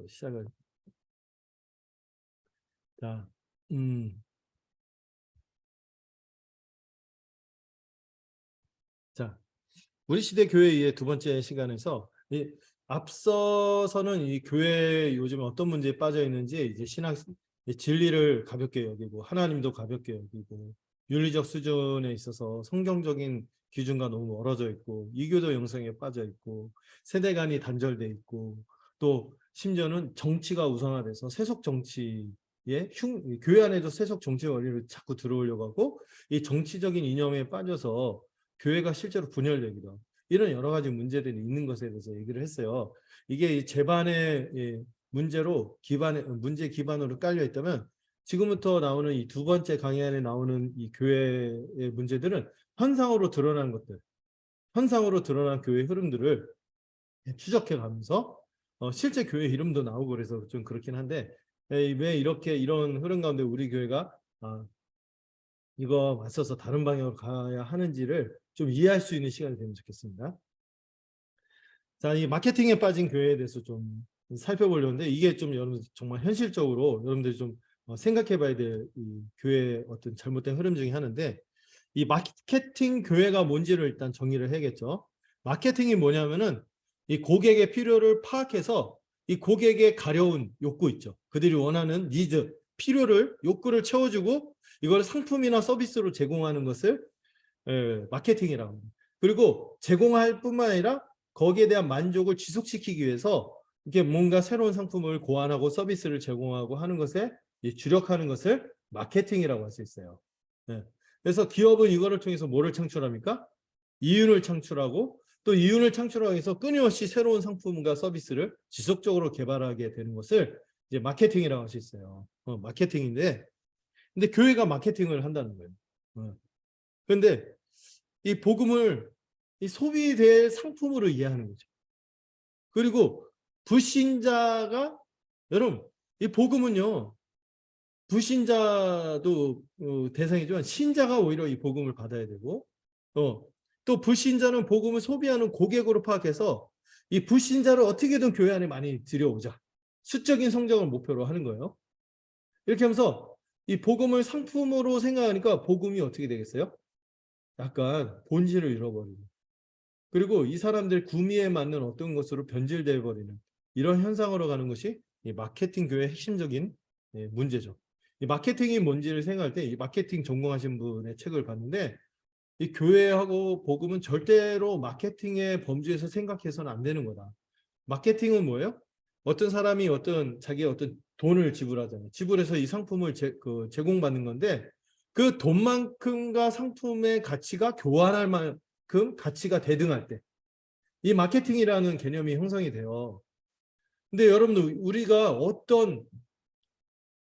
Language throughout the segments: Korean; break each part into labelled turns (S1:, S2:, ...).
S1: 시작을. 자, 음, 자, 우리 시대 교회의 두 번째 시간에서 앞서서는 이 교회 요즘 어떤 문제에 빠져 있는지 이제 신학 진리를 가볍게 여기고 하나님도 가볍게 여기고 윤리적 수준에 있어서 성경적인 기준과 너무 멀어져 있고 이교도 영성에 빠져 있고 세대 간이 단절돼 있고 또 심지어는 정치가 우상화돼서 세속 정치에 교회 안에도 세속 정치 원리를 자꾸 들어오려고 하고 이 정치적인 이념에 빠져서 교회가 실제로 분열되기도 하고 이런 여러 가지 문제들이 있는 것에 대해서 얘기를 했어요. 이게 재반의 문제로 문제 기반으로 깔려 있다면 지금부터 나오는 이 두 번째 강의 안에 나오는 이 교회의 문제들은 현상으로 드러난 것들, 현상으로 드러난 교회 흐름들을 추적해 가면서 실제 교회 이름도 나오고 그래서 좀 그렇긴 한데 왜 이렇게 이런 흐름 가운데 우리 교회가 이거 맞서서 다른 방향으로 가야 하는지를 좀 이해할 수 있는 시간이 되면 좋겠습니다. 자, 이 마케팅에 빠진 교회에 대해서 좀 살펴보려는데 이게 좀 여러분 정말 현실적으로 여러분들이 좀 생각해 봐야 될 이 교회의 어떤 잘못된 흐름 중에 하나인데 이 마케팅 교회가 뭔지를 일단 정의를 해야겠죠. 마케팅이 뭐냐면은 이 고객의 필요를 파악해서 이 고객의 가려운 욕구 있죠. 그들이 원하는 니즈, 필요를, 욕구를 채워주고 이걸 상품이나 서비스로 제공하는 것을 마케팅이라고 합니다. 그리고 제공할 뿐만 아니라 거기에 대한 만족을 지속시키기 위해서 이렇게 뭔가 새로운 상품을 고안하고 서비스를 제공하고 하는 것에 주력하는 것을 마케팅이라고 할 수 있어요. 네. 그래서 기업은 이거를 통해서 뭐를 창출합니까? 이윤을 창출하고 또 이윤을 창출하기 위해서 끊임없이 새로운 상품과 서비스를 지속적으로 개발하게 되는 것을 이제 마케팅이라고 할 수 있어요. 마케팅인데 근데 교회가 마케팅을 한다는 거예요. 그런데 이 복음을 이 소비될 상품으로 이해하는 거죠. 그리고 불신자가 여러분 이 복음은요 불신자도 대상이지만 신자가 오히려 이 복음을 받아야 되고 또 불신자는 복음을 소비하는 고객으로 파악해서 이 불신자를 어떻게든 교회 안에 많이 들여오자 수적인 성장을 목표로 하는 거예요. 이렇게 하면서 이 복음을 상품으로 생각하니까 복음이 어떻게 되겠어요? 약간 본질을 잃어버리고 그리고 이 사람들 구미에 맞는 어떤 것으로 변질되어 버리는 이런 현상으로 가는 것이 이 마케팅 교회의 핵심적인 문제죠. 이 마케팅이 뭔지를 생각할 때 이 마케팅 전공하신 분의 책을 봤는데 이 교회하고 복음은 절대로 마케팅의 범주에서 생각해서는 안 되는 거다. 마케팅은 뭐예요? 어떤 사람이 자기의 어떤 돈을 지불하잖아요. 지불해서 이 상품을 제공받는 건데 그 돈만큼과 상품의 가치가 교환할 만큼 가치가 대등할 때 이 마케팅이라는 개념이 형성이 돼요. 근데 여러분들 우리가 어떤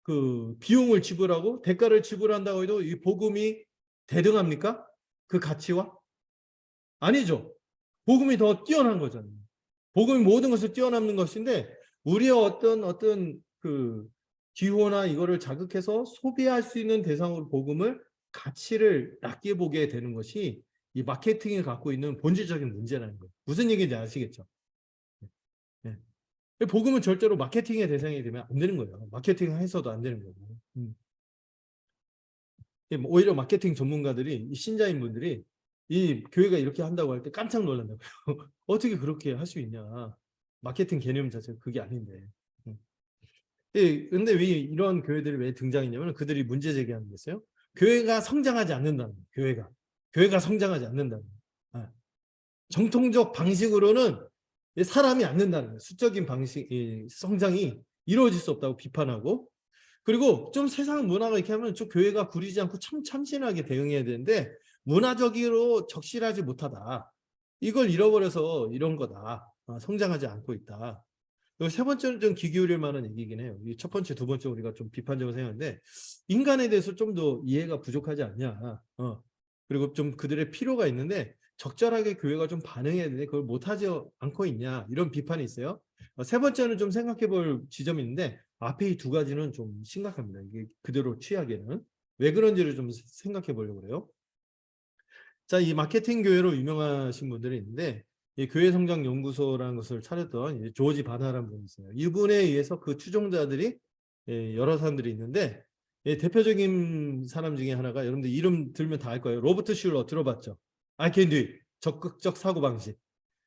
S1: 그 비용을 지불하고 대가를 지불한다고 해도 이 복음이 대등합니까? 그 가치와? 아니죠. 복음이 더 뛰어난 거잖아요. 복음이 모든 것을 뛰어넘는 것인데 우리의 어떤 그 기호나 이거를 자극해서 소비할 수 있는 대상으로 복음을 가치를 낮게 보게 되는 것이 이 마케팅이 갖고 있는 본질적인 문제라는 거예요. 무슨 얘기인지 아시겠죠? 네. 복음은 절대로 마케팅의 대상이 되면 안 되는 거예요. 마케팅 해서도 안 되는 거고. 오히려 마케팅 전문가들이 이 신자인 분들이 이 교회가 이렇게 한다고 할 때 깜짝 놀란다고요. 어떻게 그렇게 할 수 있냐. 마케팅 개념 자체가 그게 아닌데. 근데 왜 이런 교회들이 왜 등장했냐면 그들이 문제 제기하는 게 있어요. 교회가 성장하지 않는다는 거예요. 교회가 성장하지 않는다는 거예요. 정통적 방식으로는 사람이 안 된다는 거예요. 수적인 방식, 성장이 이루어질 수 없다고 비판하고 그리고 좀 세상 문화가 이렇게 하면 좀 교회가 구리지 않고 참신하게 대응해야 되는데 문화적으로 적실하지 못하다. 이걸 잃어버려서 이런 거다. 성장하지 않고 있다. 세 번째는 좀 귀 기울일 만한 얘기긴 해요. 첫 번째, 두 번째 우리가 좀 비판적으로 생각하는데 인간에 대해서 좀 더 이해가 부족하지 않냐. 그리고 좀 그들의 필요가 있는데 적절하게 교회가 좀 반응해야 되는데 그걸 못하지 않고 있냐. 이런 비판이 있어요. 세 번째는 좀 생각해 볼 지점이 있는데 앞에 이 두 가지는 좀 심각합니다. 이게 그대로 취하기에는. 왜 그런지를 좀 생각해 보려고 그래요. 자, 이 마케팅 교회로 유명하신 분들이 있는데 이 교회 성장 연구소라는 것을 차렸던 이제 조지 바나라는 분이 있어요. 이분에 의해서 그 추종자들이 여러 사람들이 있는데 대표적인 사람 중에 하나가 여러분들 이름 들면 다 알 거예요. 로버트 슐러 들어봤죠? I can do it. 적극적 사고방식.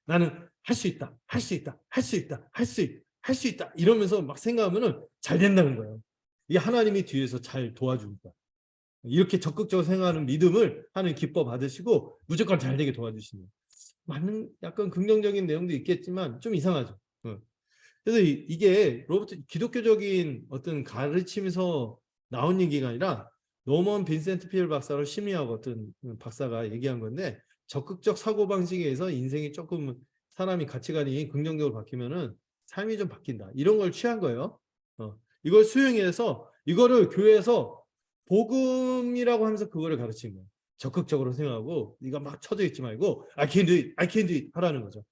S1: 나는 할 수 있다, 할 수 있다, 할 수 있다, 할 수 있다 이러면서 막 생각하면은 잘 된다는 거예요. 이게 하나님이 뒤에서 잘 도와주니까. 이렇게 적극적으로 생각하는 믿음을 하나님 기뻐 받으시고 무조건 잘 되게 도와주시는. 맞는 약간 긍정적인 내용도 있겠지만 좀 이상하죠. 그래서 이게 로버트 기독교적인 어떤 가르침에서 나온 얘기가 아니라 노먼 빈센트 필 박사로 심리학 어떤 박사가 얘기한 건데 적극적 사고방식에 의해서 인생이 조금 사람이 가치관이 긍정적으로 바뀌면은 삶이 좀 바뀐다. 이런 걸 취한 거예요. 이걸 수용해서 이거를 교회에서 복음이라고 하면서 그거를 가르친 거예요. 적극적으로 생각하고 네가 막 쳐져 있지 말고 I can do it, I can do it 하라는 거죠.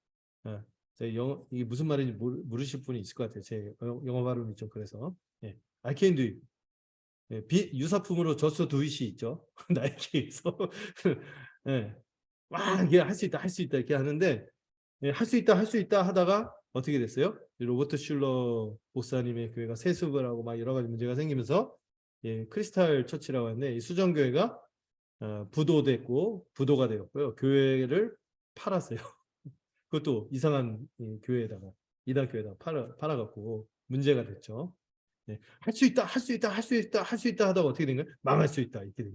S1: 영어 이게 무슨 말인지 모르실 분이 있을 것 같아요. 제 영어 발음이 좀 그래서 I can do it. 유사품으로 just do it이 있죠. 나이키에서 막 이게 할 수 있다, 할 수 있다 이렇게 하는데 할 수 있다, 할 수 있다 하다가 어떻게 됐어요? 로버트 슐러 목사님의 교회가 세습을 하고 막 여러 가지 문제가 생기면서 크리스탈 처치라고 하는데 이 수정교회가 부도됐고 부도가 되었고요. 교회를 팔았어요. 그것도 이상한 교회에다가 이단 교회에다가 팔아갖고 문제가 됐죠. 할 수 있다, 할 수 있다, 할 수 있다, 할 수 있다 하다가 어떻게 된 거예요? 망할 수 있다 이렇게 된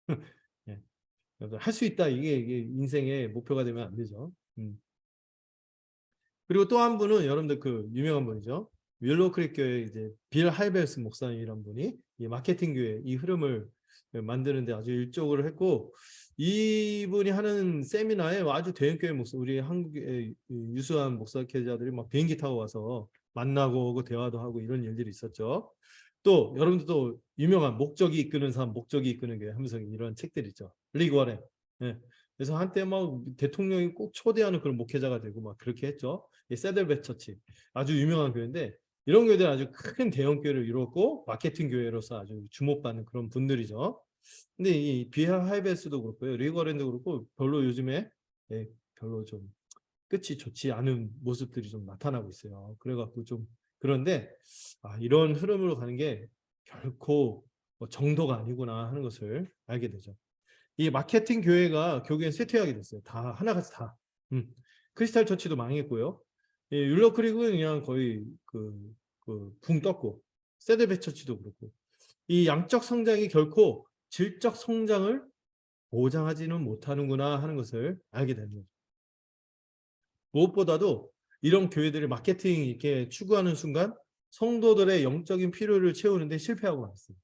S1: 거죠. 할 수 있다 이게 인생의 목표가 되면 안 되죠. 그리고 또 한 분은 여러분들 그 유명한 분이죠. 윌로우 크릭 교회 이제 빌 하이벨스 목사님이란 분이 이 마케팅 교회 이 흐름을 만드는데 아주 일적으로 했고 이분이 하는 세미나에 아주 대형교회 목사 우리 한국의 유수한 목사계자들이 막 비행기 타고 와서 만나고 오고 대화도 하고 이런 일들이 있었죠. 또 여러분들도 유명한 목적이 이끄는 삶, 목적이 이끄는 교회 하면서 이런 책들 있죠. 리그 워렌. 그래서 한때 막 대통령이 꼭 초대하는 그런 목회자가 되고 막 그렇게 했죠. 세들벳 처치 아주 유명한 교회인데 이런 교회들 아주 큰 대형 교회를 이뤘고 마케팅 교회로서 아주 주목받는 그런 분들이죠. 근데 이 비하 하이베스도 그렇고요, 리거랜드 그렇고 별로 요즘에 별로 좀 끝이 좋지 않은 모습들이 좀 나타나고 있어요. 그래갖고 좀 그런데 이런 흐름으로 가는 게 결코 뭐 정도가 아니구나 하는 것을 알게 되죠. 이 마케팅 교회가 결국엔 쇠퇴하게 됐어요. 다 하나같이 다. 크리스탈 처치도 망했고요. 율러 크릭은 그냥 거의 붕 떴고 세데베 처치도 그렇고 이 양적 성장이 결코 질적 성장을 보장하지는 못하는구나 하는 것을 알게 되는 거죠. 무엇보다도 이런 교회들이 마케팅 이렇게 추구하는 순간 성도들의 영적인 필요를 채우는데 실패하고 말았어요.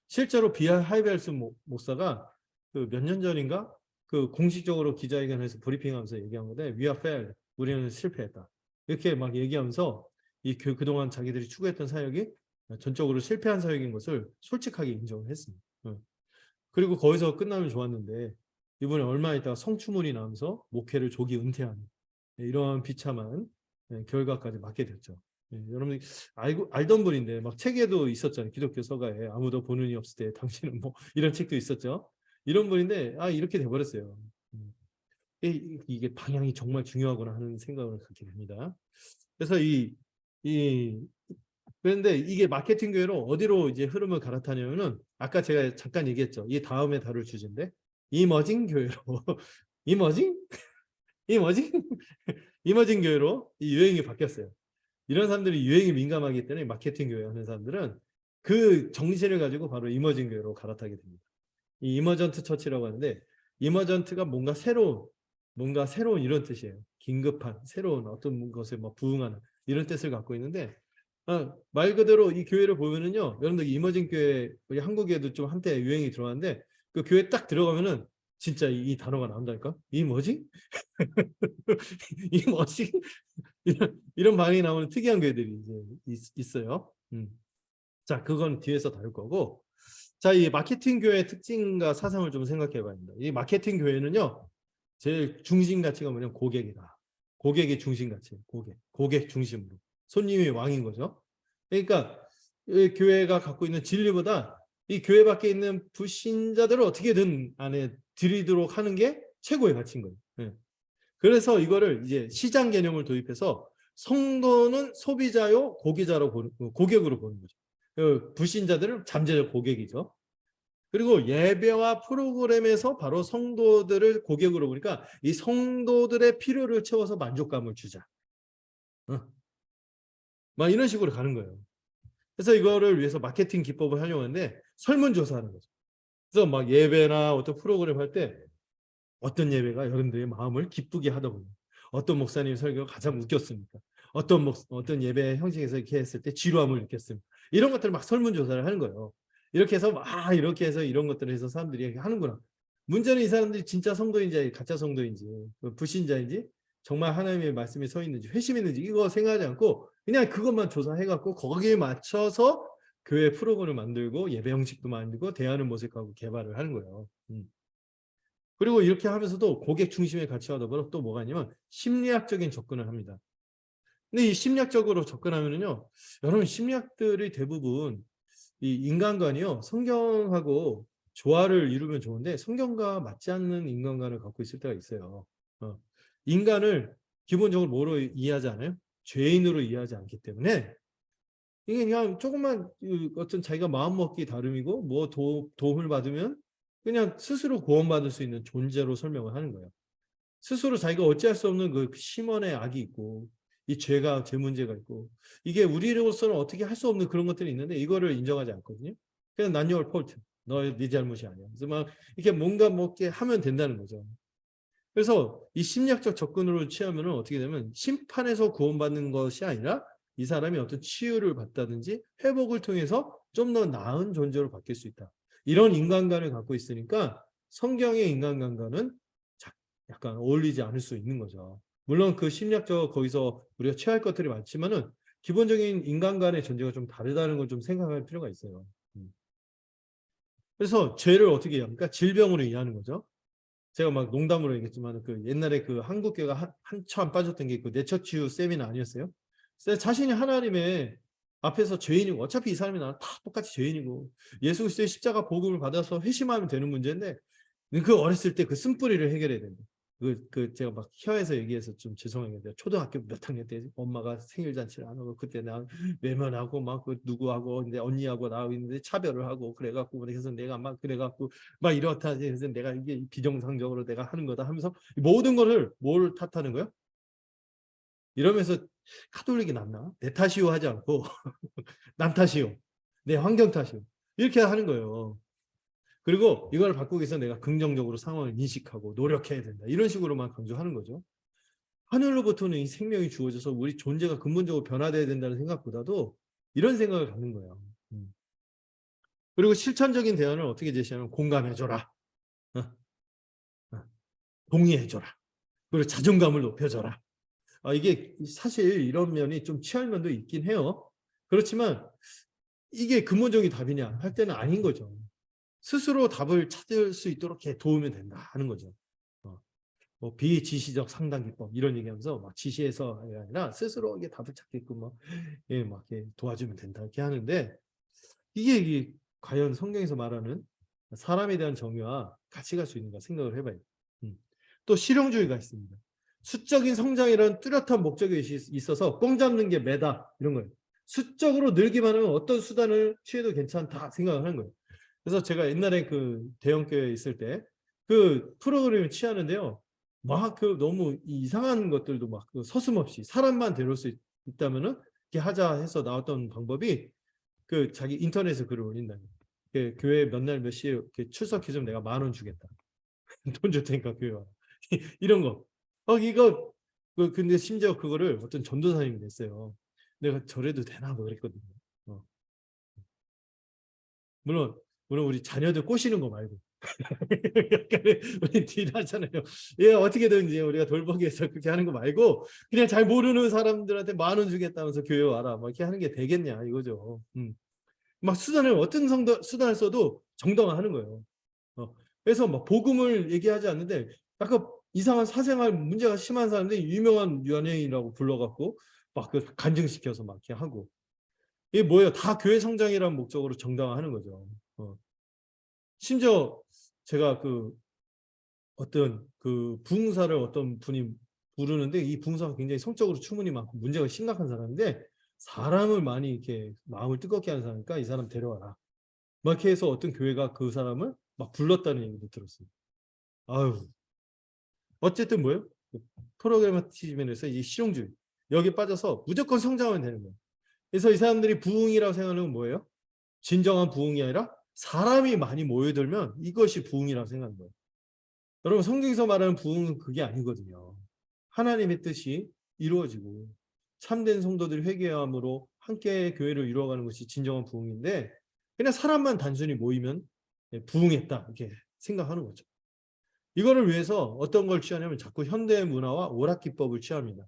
S1: 실제로 비하 하이벨스 목사가 그 몇 년 전인가 그 공식적으로 기자회견에서 브리핑하면서 얘기한 건데 We are failed. 우리는 실패했다. 이렇게 막 얘기하면서 그동안 자기들이 추구했던 사역이 전적으로 실패한 사역인 것을 솔직하게 인정을 했습니다. 그리고 거기서 끝나면 좋았는데 이번에 얼마 있다가 성추문이 나오면서 목회를 조기 은퇴하는 이러한 비참한 결과까지 맞게 됐죠. 여러분이 알던 분인데 막 책에도 있었잖아요. 기독교 서가에 아무도 보는 이 없을 때 당신은 뭐 이런 책도 있었죠. 이런 분인데 이렇게 돼버렸어요. 이게 방향이 정말 중요하구나 하는 생각을 갖게 됩니다. 그래서 그런데 이게 마케팅 교회로 어디로 이제 흐름을 갈아타냐면은 아까 제가 잠깐 얘기했죠. 이 다음에 다룰 주제인데 이머징 교회로 이머징 이머징 교회로 이 유행이 바뀌었어요. 이런 사람들이 유행에 민감하기 때문에 마케팅 교회 하는 사람들은 그 정신을 가지고 바로 이머징 교회로 갈아타게 됩니다. 이 이머전트 처치라고 하는데 이머전트가 뭔가 새로운 이런 뜻이에요. 긴급한 새로운 어떤 것에 막 부응하는 이런 뜻을 갖고 있는데 말 그대로 이 교회를 보면은요, 여러분들 이머징 교회 우리 한국에도 좀 한때 유행이 들어왔는데 그 교회 딱 들어가면은 진짜 이 단어가 나온다니까. 이머징? 이머징? 이런 반응이 나오는 특이한 교회들이 이제 있어요. 자, 그건 뒤에서 다룰 거고. 자, 이 마케팅 교회의 특징과 사상을 좀 생각해 봐야 합니다. 이 마케팅 교회는요, 제일 중심 가치가 뭐냐면 고객이다. 고객의 중심 가치, 고객 중심으로. 손님이 왕인 거죠. 그러니까 이 교회가 갖고 있는 진리보다 이 교회 밖에 있는 불신자들을 어떻게든 안에 들이도록 하는 게 최고의 가치인 거예요. 그래서 이거를 이제 시장 개념을 도입해서 성도는 소비자요, 고객으로 보는 거죠. 불신자들은 잠재적 고객이죠. 그리고 예배와 프로그램에서 바로 성도들을 고객으로 보니까 이 성도들의 필요를 채워서 만족감을 주자. 막 이런 식으로 가는 거예요. 그래서 이거를 위해서 마케팅 기법을 활용하는데 설문조사하는 거죠. 그래서 막 예배나 어떤 프로그램 할 때 어떤 예배가 여러분들의 마음을 기쁘게 하더군요. 어떤 목사님 설교가 가장 웃겼습니까? 어떤 예배 형식에서 이렇게 했을 때 지루함을 느꼈습니까? 이런 것들을 막 설문조사를 하는 거예요. 이렇게 해서 이렇게 해서 이런 것들을 해서 사람들이 이렇게 하는구나. 문제는 이 사람들이 진짜 성도인지 가짜 성도인지 불신자인지 정말 하나님의 말씀에 서 있는지 회심했는지 이거 생각하지 않고 그냥 그것만 조사해갖고 거기에 맞춰서 교회 프로그램을 만들고 예배 형식도 만들고 대하는 모습하고 개발을 하는 거예요. 그리고 이렇게 하면서도 고객 중심의 가치와 더불어 또 뭐가 있냐면 심리학적인 접근을 합니다. 근데 이 심리학적으로 접근하면은요, 여러분 심리학들이 대부분 이 인간관이요 성경하고 조화를 이루면 좋은데 성경과 맞지 않는 인간관을 갖고 있을 때가 있어요. 인간을 기본적으로 뭐로 이해하지 않아요? 죄인으로 이해하지 않기 때문에 이게 그냥 조금만 어떤 자기가 마음먹기 다름이고 뭐 도움을 받으면 그냥 스스로 구원받을 수 있는 존재로 설명을 하는 거예요. 스스로 자기가 어찌할 수 없는 그 심원의 악이 있고 이 죄 문제가 있고 이게 우리로서는 어떻게 할 수 없는 그런 것들이 있는데 이거를 인정하지 않거든요. 그냥 난 your fault. 네 잘못이 아니야. 그래서 막 이렇게 뭔가 뭐 이렇게 하면 된다는 거죠. 그래서 이 심리학적 접근으로 취하면 어떻게 되면 심판에서 구원받는 것이 아니라 이 사람이 어떤 치유를 받다든지 회복을 통해서 좀 더 나은 존재로 바뀔 수 있다. 이런 인간관을 갖고 있으니까 성경의 인간관과는 약간 어울리지 않을 수 있는 거죠. 물론 그 심리학적 거기서 우리가 취할 것들이 많지만은 기본적인 인간관의 존재가 좀 다르다는 걸 좀 생각할 필요가 있어요. 그래서 죄를 어떻게 합니까? 질병으로 이해하는 거죠. 제가 막 농담으로 얘기했지만 그 옛날에 그 한국교회가 한참 빠졌던 게 그 내처치유 세미나 아니었어요? 자신이 하나님의 앞에서 죄인이고 어차피 이 사람이 나랑 다 똑같이 죄인이고 예수 그리스도의 십자가 복음을 받아서 회심하면 되는 문제인데 그 어렸을 때 그 쓴뿌리를 해결해야 된다. 제가 막 혀에서 얘기해서 좀 죄송한데 초등학교 몇 학년 때 엄마가 생일 잔치를 안 하고 그때 나 외면하고 막 그 누구하고 근데 언니하고 나 있는데 차별을 하고 그래갖고 그래서 내가 막 그래갖고 막 이렇다 해서 내가 이게 비정상적으로 내가 하는 거다 하면서 모든 거를 뭘 탓하는 거야? 이러면서 카톨릭이 낫나? 내 탓이요 하지 않고 남 탓이요. 내 환경 탓이요. 이렇게 하는 거예요. 그리고 이걸 바꾸기 위해서 내가 긍정적으로 상황을 인식하고 노력해야 된다. 이런 식으로만 강조하는 거죠. 하늘로부터는 이 생명이 주어져서 우리 존재가 근본적으로 변화돼야 된다는 생각보다도 이런 생각을 갖는 거예요. 그리고 실천적인 대안을 어떻게 제시하면 공감해줘라. 어? 동의해줘라. 그리고 자존감을 높여줘라. 이게 사실 이런 면이 좀 취할 면도 있긴 해요. 그렇지만 이게 근본적인 답이냐 할 때는 아닌 거죠. 스스로 답을 찾을 수 있도록 이렇게 도우면 된다 하는 거죠. 뭐 비지시적 상담 기법 이런 얘기하면서 막 지시해서 아니라 스스로 이게 답을 찾게끔 막 이렇게 도와주면 된다 이렇게 하는데 이게 과연 성경에서 말하는 사람에 대한 정의와 같이 갈 수 있는가 생각을 해봐요. 또 실용주의가 있습니다. 수적인 성장이라는 뚜렷한 목적이 있어서 뽕 잡는 게 매다 이런 거예요. 수적으로 늘기만 하면 어떤 수단을 취해도 괜찮다 생각을 하는 거예요. 그래서 제가 옛날에 그 대형교회에 있을 때 그 프로그램을 취하는데요. 막 그 너무 이상한 것들도 막 서슴없이 사람만 데려올 수 있다면은 이렇게 하자 해서 나왔던 방법이 그 자기 인터넷에 글을 올린다. 그 교회 몇 날 몇 시에 출석해주면 내가 10,000원 주겠다. 돈 줄 테니까 교회 와. 이런 거. 이거 근데 심지어 그거를 어떤 전도사님이 냈어요. 내가 저래도 되나 뭐 그랬거든요. 어. 물론 우리 자녀들 꼬시는 거 말고 약간의 우리 딜하잖아요. 예, 어떻게든지 우리가 돌보기 위해서 그렇게 하는 거 말고 그냥 잘 모르는 사람들한테 10,000원 주겠다면서 교회 와라. 막 이렇게 하는 게 되겠냐 이거죠. 막 어떤 수단을 써도 정당화하는 거예요. 그래서 막 복음을 얘기하지 않는데 약간 이상한 사생활 문제가 심한 사람들이 유명한 연예인이라고 불러갖고 막 그 간증시켜서 막 이렇게 하고 이게 뭐예요? 다 교회 성장이라는 목적으로 정당화하는 거죠. 심지어 제가 어떤 그 부흥사를 어떤 분이 부르는데 이 부흥사가 굉장히 성적으로 추문이 많고 문제가 심각한 사람인데 사람을 많이 이렇게 마음을 뜨겁게 하는 사람이니까 이 사람 데려와라. 막 이렇게 해서 어떤 교회가 그 사람을 막 불렀다는 얘기도 들었어요. 아유, 어쨌든 뭐예요? 프로그래마티즘에서 이 실용주의 여기 빠져서 무조건 성장하면 되는 거예요. 그래서 이 사람들이 부흥이라고 생각하는 건 뭐예요? 진정한 부흥이 아니라 사람이 많이 모여들면 이것이 부흥이라고 생각하는 거예요. 여러분 성경에서 말하는 부흥은 그게 아니거든요. 하나님의 뜻이 이루어지고 참된 성도들이 회개함으로 함께 교회를 이루어가는 것이 진정한 부흥인데 그냥 사람만 단순히 모이면 부흥했다 이렇게 생각하는 거죠. 이거를 위해서 어떤 걸 취하냐면 자꾸 현대 문화와 오락기법을 취합니다.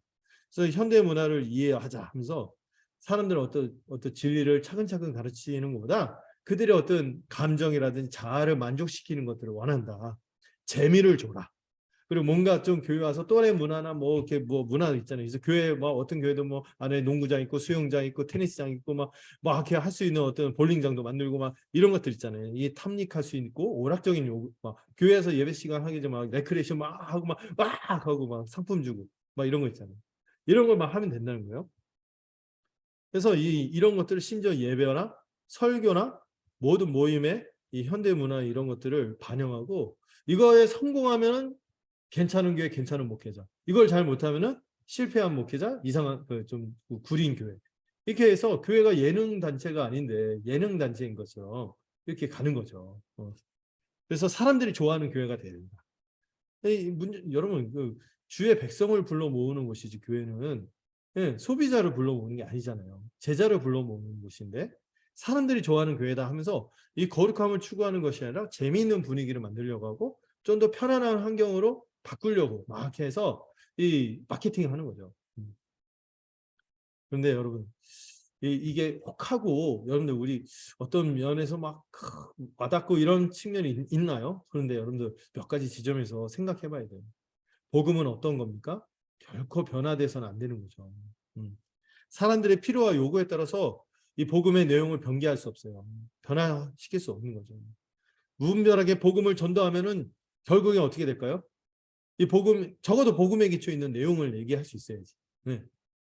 S1: 그래서 현대 문화를 이해하자 하면서 사람들은 어떤 진리를 차근차근 가르치는 것보다 그들의 어떤 감정이라든지 자아를 만족시키는 것들을 원한다. 재미를 줘라. 그리고 뭔가 좀 교회 와서 또래 문화나 뭐 이렇게 뭐 문화 있잖아요. 그래서 교회 뭐 어떤 교회도 뭐 안에 농구장 있고 수영장 있고 테니스장 있고 막 이렇게 할 수 있는 어떤 볼링장도 만들고 막 이런 것들 있잖아요. 이 탐닉할 수 있고 오락적인 요구 막 교회에서 예배 시간 하기 전에 막 레크레이션 막 하고 막 하고 막 상품 주고 막 이런 거 있잖아요. 이런 걸 막 하면 된다는 거예요. 그래서 이런 것들을 심지어 예배나 설교나 모든 모임에 이 현대 문화 이런 것들을 반영하고 이거에 성공하면 괜찮은 교회, 괜찮은 목회자. 이걸 잘 못하면은 실패한 목회자, 이상한 좀 구린 교회. 이렇게 해서 교회가 예능 단체가 아닌데 예능 단체인 것처럼 이렇게 가는 거죠. 그래서 사람들이 좋아하는 교회가 돼야 된다. 여러분 주의 백성을 불러 모으는 곳이지 교회는 소비자를 불러 모으는 게 아니잖아요. 제자를 불러 모으는 곳인데 사람들이 좋아하는 교회다 하면서 이 거룩함을 추구하는 것이 아니라 재미있는 분위기를 만들려고 하고 좀 더 편안한 환경으로 바꾸려고 막 해서 이 마케팅을 하는 거죠. 그런데 여러분 이게 혹하고 여러분들 우리 어떤 면에서 막 와닿고 이런 측면이 있나요? 그런데 여러분들 몇 가지 지점에서 생각해 봐야 돼요. 복음은 어떤 겁니까? 결코 변화돼서는 안 되는 거죠. 사람들의 필요와 요구에 따라서 이 복음의 내용을 변개할 수 없어요. 변화시킬 수 없는 거죠. 무분별하게 복음을 전도하면은 결국엔 어떻게 될까요? 이 복음 적어도 복음에 기초 있는 내용을 얘기할 수 있어야지. 네.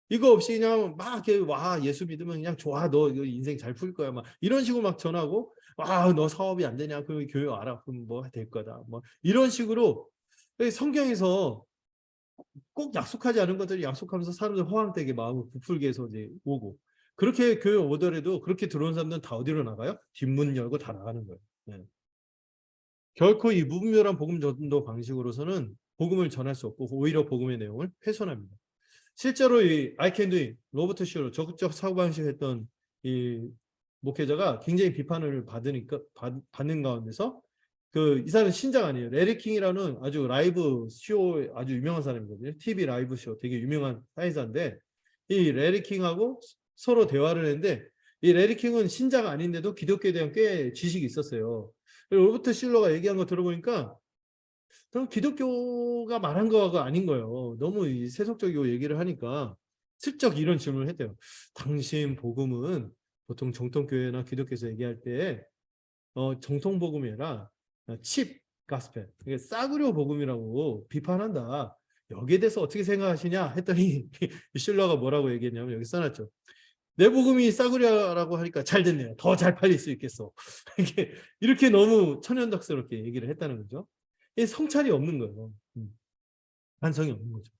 S1: 이거 없이 그냥 막 이렇게 와 예수 믿으면 그냥 좋아 너 이거 인생 잘 풀 거야 막 이런 식으로 막 전하고 와 너 사업이 안 되냐 그럼 교회 와라 그럼 뭐 될 거다 뭐 이런 식으로 성경에서 꼭 약속하지 않은 것들을 약속하면서 사람들 허황되게 마음을 부풀게 해서 이제 오고 그렇게 교회 오더라도 그렇게 들어온 사람들은 다 어디로 나가요? 뒷문 열고 다 나가는 거예요. 네. 결코 이 무분별한 복음 전도 방식으로서는 복음을 전할 수 없고 오히려 복음의 내용을 훼손합니다. 실제로 이 아이캔두이 로버트 슈로 적극적 사고방식 했던 이 목회자가 굉장히 비판을 받는 가운데서 이 사람은 신자가 아니에요. 레리 킹이라는 아주 라이브 쇼 아주 유명한 사람이거든요. TV 라이브 쇼 되게 유명한 사회자인데 이 레리 킹하고 서로 대화를 했는데 이 레리 킹은 신자가 아닌데도 기독교에 대한 꽤 지식이 있었어요. 로버트 실러가 얘기한 거 들어보니까 그럼 기독교가 말한 거가 아닌 거예요. 너무 세속적이고 얘기를 하니까 슬쩍 이런 질문을 했대요. 당신 복음은 보통 정통교회나 기독교에서 얘기할 때 정통 복음이 아니라 칩 가스펠, 이게 싸구려 복음이라고 비판한다. 여기에 대해서 어떻게 생각하시냐 했더니 실러가 뭐라고 얘기했냐면 여기 써놨죠. 내 복음이 싸구려라고 하니까 잘 됐네요. 더 잘 팔릴 수 있겠어. 이렇게 너무 천연덕스럽게 얘기를 했다는 거죠. 성찰이 없는 거예요. 반성이 없는 거죠.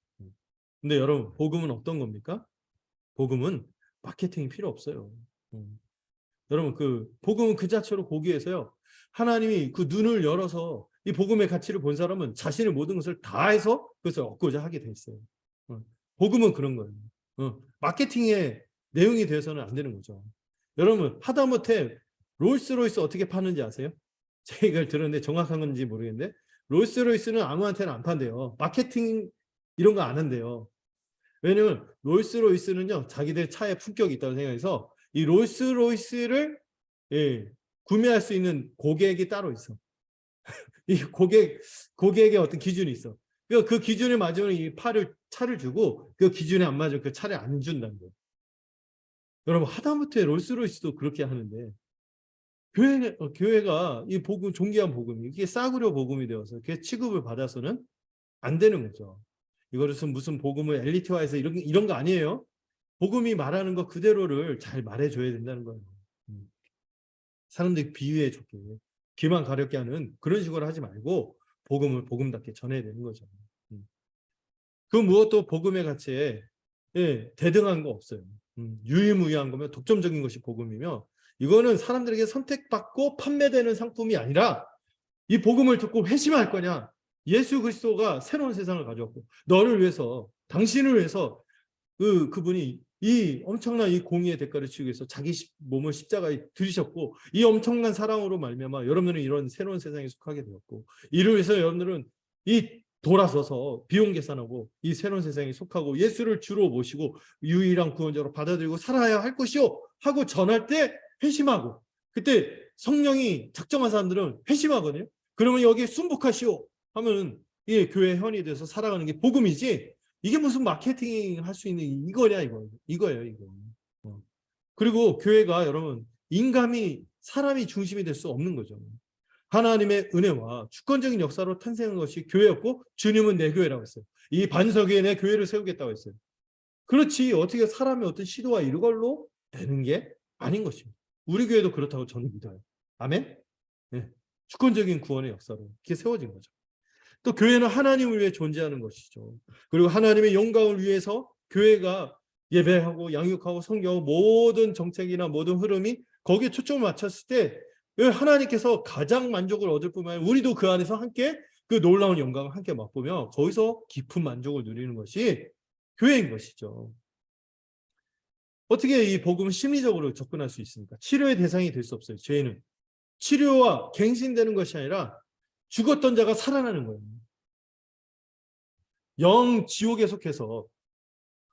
S1: 근데 여러분 복음은 어떤 겁니까? 복음은 마케팅이 필요 없어요. 여러분 복음은 그 자체로 고귀해서요. 하나님이 그 눈을 열어서 이 복음의 가치를 본 사람은 자신의 모든 것을 다해서 그것을 얻고자 하게 돼 있어요. 복음은 그런 거예요. 마케팅의 내용이 되어서는 안 되는 거죠. 여러분 하다못해 롤스로이스 어떻게 파는지 아세요? 제가 이걸 들었는데 정확한 건지 모르겠는데 롤스로이스는 아무한테나 안 판대요. 마케팅 이런 거 안 한대요. 왜냐면 롤스로이스는요 자기들 차에 품격이 있다고 생각해서 이 롤스로이스를 구매할 수 있는 고객이 따로 있어. 이 고객의 어떤 기준이 있어. 그 기준에 맞으면 이 차를 주고 그 기준에 안 맞으면 그 차를 안 준다는 거예요. 여러분 하다못해 롤스로이스도 그렇게 하는데 교회가 이 복음 존귀한 복음이 이게 싸구려 복음이 되어서 그 취급을 받아서는 안 되는 거죠. 이것은 무슨 복음을 엘리트화해서 이런 거 아니에요. 복음이 말하는 거 그대로를 잘 말해줘야 된다는 거예요. 사람들이 비유해 좋게 귀만 가렵게 하는 그런 식으로 하지 말고 복음을 복음답게 전해야 되는 거죠. 그 무엇도 복음의 가치에 대등한 거 없어요. 유일무이한 거면 독점적인 것이 복음이며 이거는 사람들에게 선택받고 판매되는 상품이 아니라 이 복음을 듣고 회심할 거냐. 예수 그리스도가 새로운 세상을 가져왔고 너를 위해서 당신을 위해서 그분이 이 엄청난 이 공의의 대가를 치르기 위해서 자기 몸을 십자가에 들이셨고 이 엄청난 사랑으로 말미암아 여러분들은 이런 새로운 세상에 속하게 되었고 이를 위해서 여러분들은 이 돌아서서 비용 계산하고 이 새로운 세상에 속하고 예수를 주로 모시고 유일한 구원자로 받아들이고 살아야 할 것이요 하고 전할 때 회심하고 그때 성령이 작정한 사람들은 회심하거든요. 그러면 여기에 순복하시오 하면 이 교회 현이 돼서 살아가는 게 복음이지 이게 무슨 마케팅 할 수 있는 이거냐 이거예요 이거. 그리고 교회가 여러분 사람이 중심이 될 수 없는 거죠. 하나님의 은혜와 주권적인 역사로 탄생한 것이 교회였고 주님은 내 교회라고 했어요. 이 반석 위에 내 교회를 세우겠다고 했어요. 그렇지 어떻게 사람의 어떤 시도와 이걸로 되는 게 아닌 것입니다. 우리 교회도 그렇다고 저는 믿어요. 아멘? 네. 주권적인 구원의 역사로 이렇게 세워진 거죠. 또 교회는 하나님을 위해 존재하는 것이죠. 그리고 하나님의 영광을 위해서 교회가 예배하고 양육하고 성경하고 모든 정책이나 모든 흐름이 거기에 초점을 맞췄을 때 하나님께서 가장 만족을 얻을 뿐만 아니라 우리도 그 안에서 함께 그 놀라운 영광을 함께 맛보며 거기서 깊은 만족을 누리는 것이 교회인 것이죠. 어떻게 이 복음을 심리적으로 접근할 수 있습니까? 치료의 대상이 될 수 없어요. 죄는 치료와 갱신되는 것이 아니라 죽었던 자가 살아나는 거예요. 영 지옥에 속해서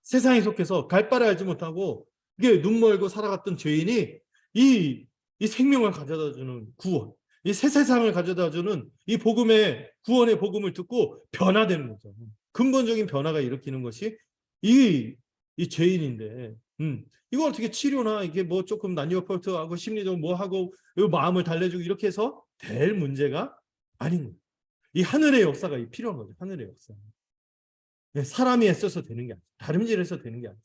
S1: 세상에 속해서 갈 바를 알지 못하고 이게 눈 멀고 살아갔던 죄인이 이 생명을 가져다주는 구원, 이 새 세상을 가져다주는 이 복음의 구원의 복음을 듣고 변화되는 거죠. 근본적인 변화가 일으키는 것이 이 죄인인데, 이거 어떻게 치료나 이게 뭐 조금 난요포트하고 심리적 뭐 하고 마음을 달래주고 이렇게 해서 될 문제가 아닌 거예요. 이 하늘의 역사가 필요한 거죠. 하늘의 역사. 사람이 애써서 되는 게 아니죠. 다름질해서 되는 게 아니죠.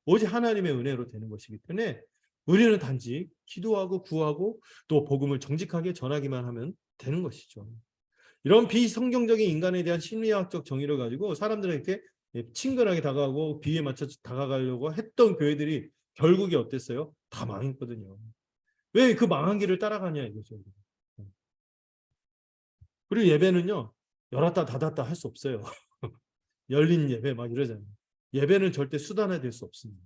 S1: 오직 하나님의 은혜로 되는 것이기 때문에 우리는 단지 기도하고 구하고 또 복음을 정직하게 전하기만 하면 되는 것이죠. 이런 비성경적인 인간에 대한 심리학적 정의를 가지고 사람들에게 친근하게 다가가고 비에 맞춰 다가가려고 했던 교회들이 결국에 어땠어요? 다 망했거든요. 왜 그 망한 길을 따라가냐 이거죠. 그리고 예배는요. 열었다 닫았다 할 수 없어요. 열린 예배 막 이러잖아요. 예배는 절대 수단화될 수 없습니다.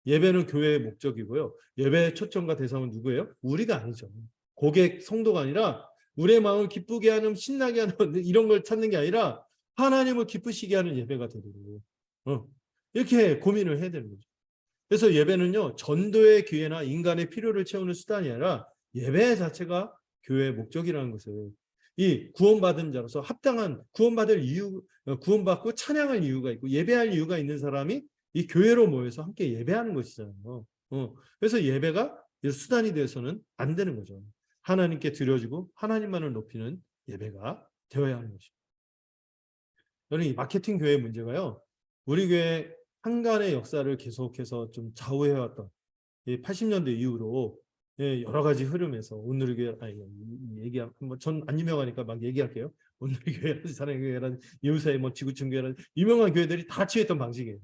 S1: 예배는 교회의 목적이고요. 예배의 초점과 대상은 누구예요? 우리가 아니죠. 고객, 성도가 아니라 우리의 마음을 기쁘게 하는 신나게 하는 이런 걸 찾는 게 아니라 하나님을 기쁘시게 하는 예배가 되도록 이렇게 고민을 해야 되는 거죠. 그래서 예배는요. 전도의 기회나 인간의 필요를 채우는 수단이 아니라 예배 자체가 교회의 목적이라는 것을 이 구원받은 자로서 합당한 구원받을 이유, 구원받고 찬양할 이유가 있고 예배할 이유가 있는 사람이 이 교회로 모여서 함께 예배하는 것이잖아요. 그래서 예배가 수단이 되어서는 안 되는 거죠. 하나님께 드려지고 하나님만을 높이는 예배가 되어야 하는 것입니다. 저는 이 마케팅 교회의 문제가요. 우리 교회 한간의 역사를 계속해서 좀 좌우해왔던 80년대 이후로 여러 가지 흐름에서 오늘의 교회 얘기 한번 전 안 유명하니까 막 얘기할게요. 오늘의 교회라든지 사랑의 교회라든지 이웃사회 뭐 지구촌 교회라든지 유명한 교회들이 다 취했던 방식이에요.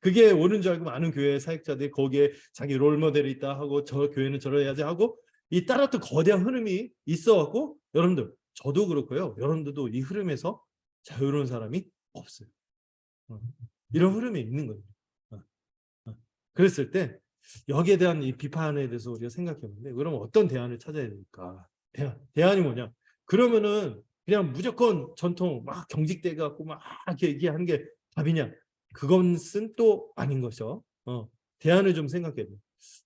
S1: 그게 옳은 줄 알고 많은 교회 사역자들이 거기에 자기 롤모델이 있다 하고 저 교회는 저래야지 하고 이 따랐던 거대한 흐름이 있어갖고 여러분들 저도 그렇고요. 여러분들도 이 흐름에서 자유로운 사람이 없어요. 이런 흐름이 있는 거예요. 그랬을 때 여기에 대한 이 비판에 대해서 우리가 생각해보는데 그러면 어떤 대안을 찾아야 될까? 대안이 뭐냐? 그러면은 그냥 무조건 전통 막 경직돼 갖고 막 얘기하는 게 답이냐? 그것은 또 아닌 것이죠. 대안을 좀 생각해야 돼요.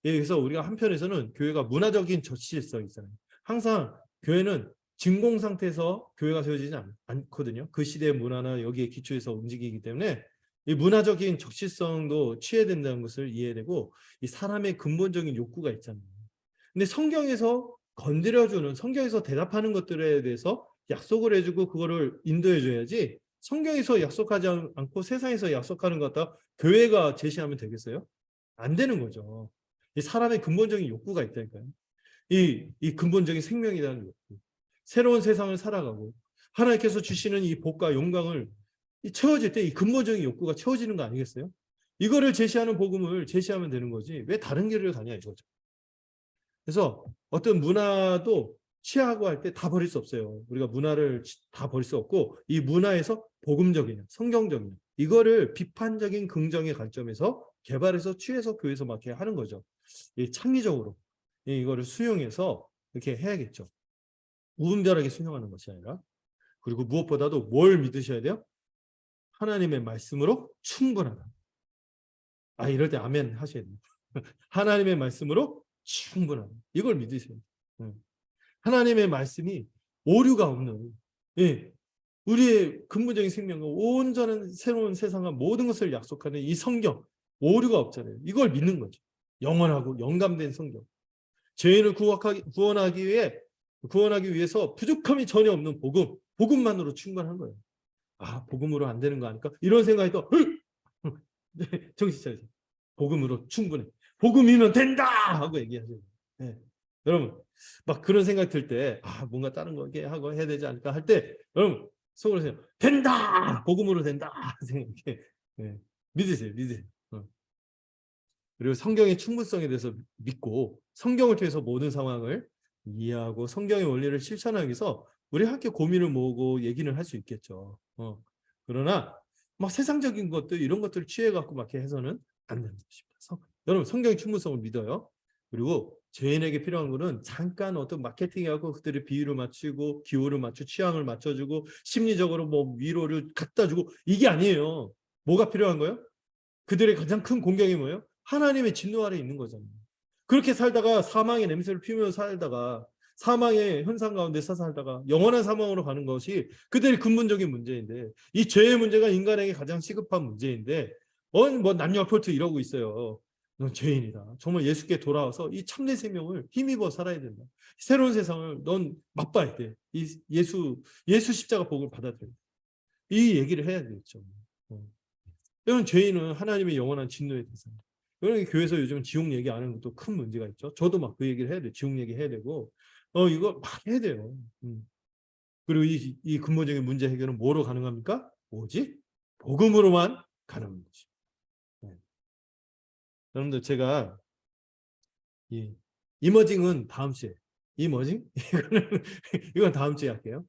S1: 그래서 우리가 한편에서는 교회가 문화적인 저실성이 있잖아요. 항상 교회는 진공 상태에서 교회가 세워지지 않거든요. 그 시대의 문화나 여기에 기초해서 움직이기 때문에 이 문화적인 적실성도 취해야 된다는 것을 이해해야 되고 이 사람의 근본적인 욕구가 있잖아요. 근데 성경에서 건드려주는 성경에서 대답하는 것들에 대해서 약속을 해주고 그거를 인도해줘야지 성경에서 약속하지 않고 세상에서 약속하는 것 같다 교회가 제시하면 되겠어요? 안 되는 거죠. 이 사람의 근본적인 욕구가 있다니까요. 이 근본적인 생명이라는 욕구. 새로운 세상을 살아가고 하나님께서 주시는 이 복과 영광을 채워질 때 이 근본적인 욕구가 채워지는 거 아니겠어요? 이거를 제시하는 복음을 제시하면 되는 거지. 왜 다른 길을 가냐 이거죠. 그래서 어떤 문화도 취하고 할 때 다 버릴 수 없어요. 우리가 문화를 다 버릴 수 없고 이 문화에서 복음적이냐, 성경적이냐 이거를 비판적인 긍정의 관점에서 개발해서 취해서 교회에서 막 이렇게 하는 거죠. 이 창의적으로 이거를 수용해서 이렇게 해야겠죠. 무분별하게 수용하는 것이 아니라 그리고 무엇보다도 뭘 믿으셔야 돼요? 하나님의 말씀으로 충분하다. 이럴 때 아멘 하셔야 돼요. 하나님의 말씀으로 충분하다. 이걸 믿으셔야 돼요. 하나님의 말씀이 오류가 없는 우리의 근본적인 생명과 온전한 새로운 세상과 모든 것을 약속하는 이 성경 오류가 없잖아요. 이걸 믿는 거죠. 영원하고 영감된 성경. 죄인을 구원하기 위해서 부족함이 전혀 없는 복음만으로 충분한 거예요. 복음으로 안 되는 거 아닐까? 이런 생각이 또 정신 차리세요. 복음으로 충분해. 복음이면 된다 하고 얘기하세요. 네. 여러분 막 그런 생각 들 때 뭔가 다른 거 하고 해야 되지 않을까 할 때 여러분 속으로 세요. 된다. 복음으로 된다. 생각해. 네. 믿으세요. 그리고 성경의 충분성에 대해서 믿고 성경을 통해서 모든 상황을 이해하고 성경의 원리를 실천하기 위해서 우리 함께 고민을 모으고 얘기를 할 수 있겠죠. 그러나 막 세상적인 것들 이런 것들을 취해갖고 막 해서는 안 되는 것입니다. 여러분 성경의 충분성을 믿어요. 그리고 죄인에게 필요한 거는 잠깐 어떤 마케팅하고 그들의 비율을 맞추고 기호를 맞추고 취향을 맞춰주고 심리적으로 뭐 위로를 갖다 주고 이게 아니에요. 뭐가 필요한 거예요? 그들의 가장 큰 공경이 뭐예요? 하나님의 진노 아래 있는 거잖아요. 그렇게 살다가 사망의 냄새를 피우며 살다가 사망의 현상 가운데 살다가 영원한 사망으로 가는 것이 그들의 근본적인 문제인데 이 죄의 문제가 인간에게 가장 시급한 문제인데 뭐 남녀 폴트 이러고 있어요. 넌 죄인이다. 정말 예수께 돌아와서 이 참된 생명을 힘입어 살아야 된다. 새로운 세상을 넌 맛봐야 돼. 이 예수 십자가 복을 받아들여. 이 얘기를 해야 되겠죠. 이런 죄인은 하나님의 영원한 진노의 대상입니다. 그러니까 교회에서 요즘 지옥 얘기 안 하는 것도 큰 문제가 있죠. 저도 막 그 얘기를 해야 돼요. 지옥 얘기 해야 되고 이거 막 해야 돼요. 그리고 이 근본적인 문제 해결은 뭐로 가능합니까? 뭐지? 복음으로만 가능한 것입니다. 네. 여러분들 제가 이머징은 다음 주에 이머징? 이건 다음 주에 할게요.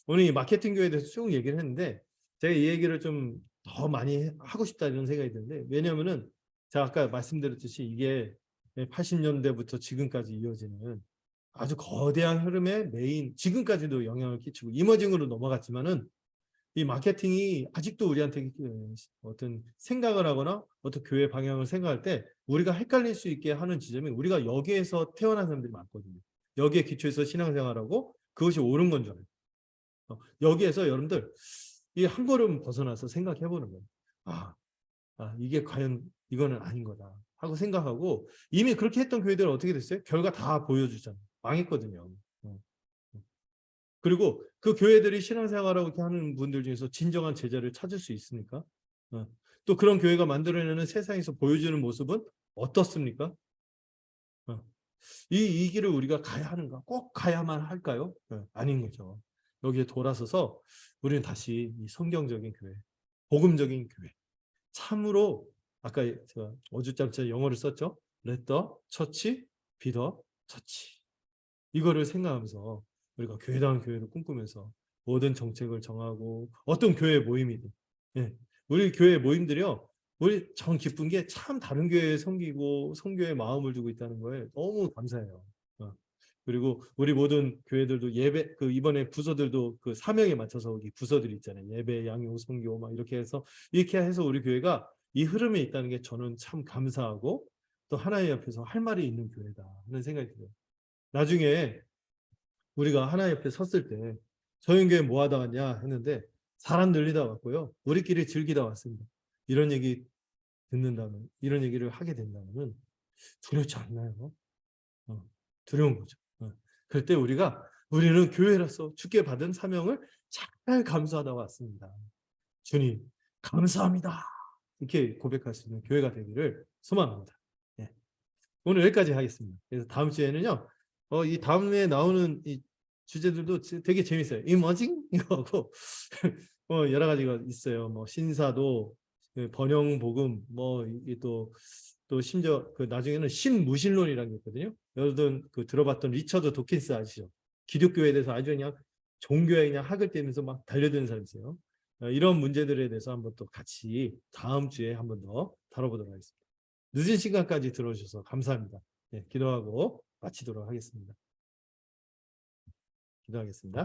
S1: 오늘 이 마케팅 교회에 대해서 쭉 얘기를 했는데 제가 이 얘기를 좀 더 많이 하고 싶다 이런 생각이 드는데 왜냐하면은 제가 아까 말씀드렸듯이 이게 80년대부터 지금까지 이어지는 아주 거대한 흐름의 메인 지금까지도 영향을 끼치고 이머징으로 넘어갔지만은 이 마케팅이 아직도 우리한테 어떤 생각을 하거나 어떤 교회 방향을 생각할 때 우리가 헷갈릴 수 있게 하는 지점이 우리가 여기에서 태어난 사람들이 많거든요. 여기에 기초해서 신앙생활하고 그것이 옳은 건 줄 알아요. 여기에서 여러분들 이 한 걸음 벗어나서 생각해 보는 거예요. 이게 과연 이거는 아닌 거다 하고 생각하고 이미 그렇게 했던 교회들은 어떻게 됐어요? 결과 다 보여주잖아요. 망했거든요. 그리고 그 교회들이 신앙생활하고 이렇게 하는 분들 중에서 진정한 제자를 찾을 수 있습니까? 또 그런 교회가 만들어내는 세상에서 보여주는 모습은 어떻습니까? 이 길을 우리가 가야 하는가? 꼭 가야만 할까요? 아닌 거죠. 여기에 돌아서서 우리는 다시 이 성경적인 교회, 복음적인 교회, 참으로 아까 제가 어주짬짜 영어를 썼죠. Let the church be the church. 이거를 생각하면서 우리가 교회다운 교회를 꿈꾸면서 모든 정책을 정하고 어떤 교회 모임이든 우리 교회 모임들이요. 우리 참 기쁜 게 참 다른 교회에 섬기고 선교에 마음을 두고 있다는 거에 너무 감사해요. 그리고 우리 모든 교회들도 예배 이번에 부서들도 그 사명에 맞춰서 여기 부서들이 있잖아요. 예배, 양육, 선교 막 이렇게 해서 우리 교회가 이 흐름에 있다는 게 저는 참 감사하고 또 하나님 옆에서 할 말이 있는 교회다 하는 생각이 들어요. 나중에 우리가 하나님 옆에 섰을 때 저희 교회 뭐 하다 왔냐 했는데 사람 늘리다 왔고요. 우리끼리 즐기다 왔습니다. 이런 얘기 듣는다면 이런 얘기를 하게 된다면 두렵지 않나요? 두려운 거죠. 그럴 때 우리는 교회로서 주께 받은 사명을 잘 감수하다 왔습니다. 주님 감사합니다. 이렇게 고백할 수 있는 교회가 되기를 소망합니다. 예. 오늘 여기까지 하겠습니다. 그래서 다음 주에는요. 이 다음에 나오는 이 주제들도 되게 재밌어요. 이머징 이거하고 여러 가지가 있어요. 뭐 신사도, 그 번영 복음, 뭐 이게 또 심지어 그 나중에는 신무신론이라는 게 있거든요. 여러분 그 들어봤던 리처드 도킨스 아시죠? 기독교에 대해서 아주 그냥 종교에 그냥 학을 떼면서 막 달려드는 사람이 있어요. 이런 문제들에 대해서 한번 또 같이 다음 주에 한번 더 다뤄보도록 하겠습니다. 늦은 시간까지 들어주셔서 감사합니다. 네, 기도하고 마치도록 하겠습니다. 기도하겠습니다.